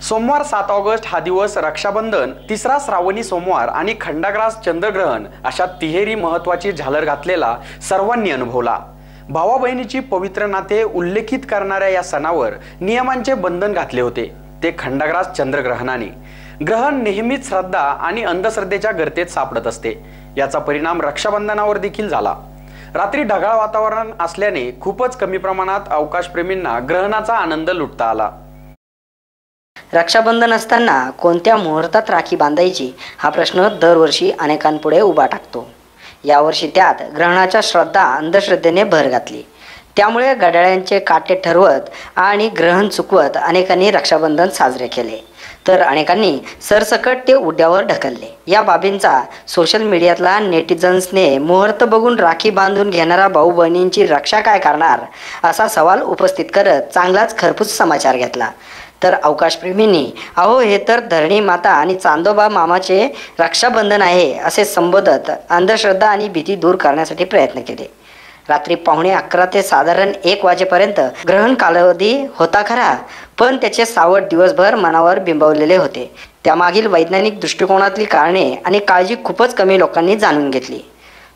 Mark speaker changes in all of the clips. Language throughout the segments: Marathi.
Speaker 1: सोमवार 7 ऑगस्ट हा दिवस रक्षाबंधन, तिसरा श्रावणी सोमवार आणि खंडाग्रास चंद्रग्रहण अशा तिहेरी महत्त्वाची झालर घातलेला सर्वांनी अनुभवला। भावा बहिणीची पवित्र नाते उल्लेखित करणाऱ्या या सणावर नियमांचे बंधन घातले होते, ते खंडाग्रास चंद्रग्रहणाने। ग्रहण नेहमीच श्रद्धा आणि अंधश्रद्धेच्या गर्तेत सापडत असते। याचा परिणाम रक्षाबंधनावर देखील झाला। रात्री ढगाळ वातावरण असल्याने खूपच कमी प्रमाणात अवकाशप्रेमींना ग्रहणाचा आनंद लुटता आला।
Speaker 2: रक्षाबंधन असताना कोणत्या मुहूर्तात राखी बांधायची हा प्रश्न दरवर्षी अनेकांपुढे उभा टाकतो। यावर्षी त्यात ग्रहणाच्या श्रद्धा अंधश्रद्धेने भर घातली। त्यामुळे घड्याळांचे काटे ठरवत आणि ग्रहण चुकवत अनेकांनी रक्षाबंधन साजरे केले, तर अनेकांनी सरसकट ते उड्यावर ढकलले। या बाबींचा सोशल मीडियातला नेटिझन्सने मुहूर्त बघून राखी बांधून घेणारा भाऊ बहिणींची रक्षा काय करणार असा सवाल उपस्थित करत चांगलाच खरपूस समाचार घेतला। तर अवकाशप्रेमींनी अहो हे तर धरणी माता आणि चांदोबा मामाचे रक्षाबंधन आहे असे संबोधत अंधश्रद्धा आणि भीती दूर करण्यासाठी प्रयत्न केले। रात्री 11:15 ते साधारण 1 वाजेपर्यंत ग्रहण कालावधी होता खरा, पण त्याचे सावट दिवसभर मनावर बिंबवलेले होते। त्यामागील वैज्ञानिक दृष्टिकोनातली कारणे आणि काळजी खूपच कमी लोकांनी जाणून घेतली,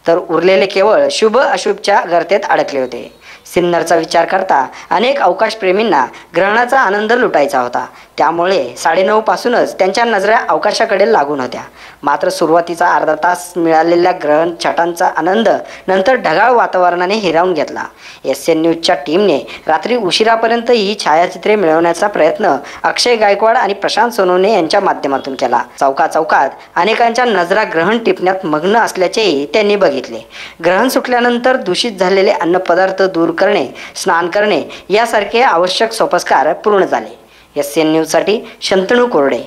Speaker 2: तर उरलेले केवळ शुभ अशुभच्या गर्तेत अडकले होते। सिन्नरचा विचार करता अनेक अवकाशप्रेमींना ग्रहणाचा आनंद लुटायचा होता, त्यामुळे 9:30 पासूनच त्यांच्या नजरा अवकाशाकडे लागून होत्या। मात्र सुरुवातीचा अर्धा तास मिळालेल्या ग्रहण छटांचा आनंद नंतर ढगाळ वातावरणाने हिरावून घेतला। SN न्यूजच्या टीमने रात्री उशिरापर्यंत ही छायाचित्रे मिळवण्याचा प्रयत्न अक्षय गायकवाड आणि प्रशांत सोनवणे यांच्या माध्यमातून केला। चौकाचौकात अनेकांच्या नजरा ग्रहण टिपण्यात मग्न असल्याचेही त्यांनी बघितले। ग्रहण सुटल्यानंतर दूषित झालेले अन्नपदार्थ दूर करणे, स्नान करणे यासारखे आवश्यक सोपस्कार पूर्ण झाले। SN न्यूजसाठी शंतनू कोरडे।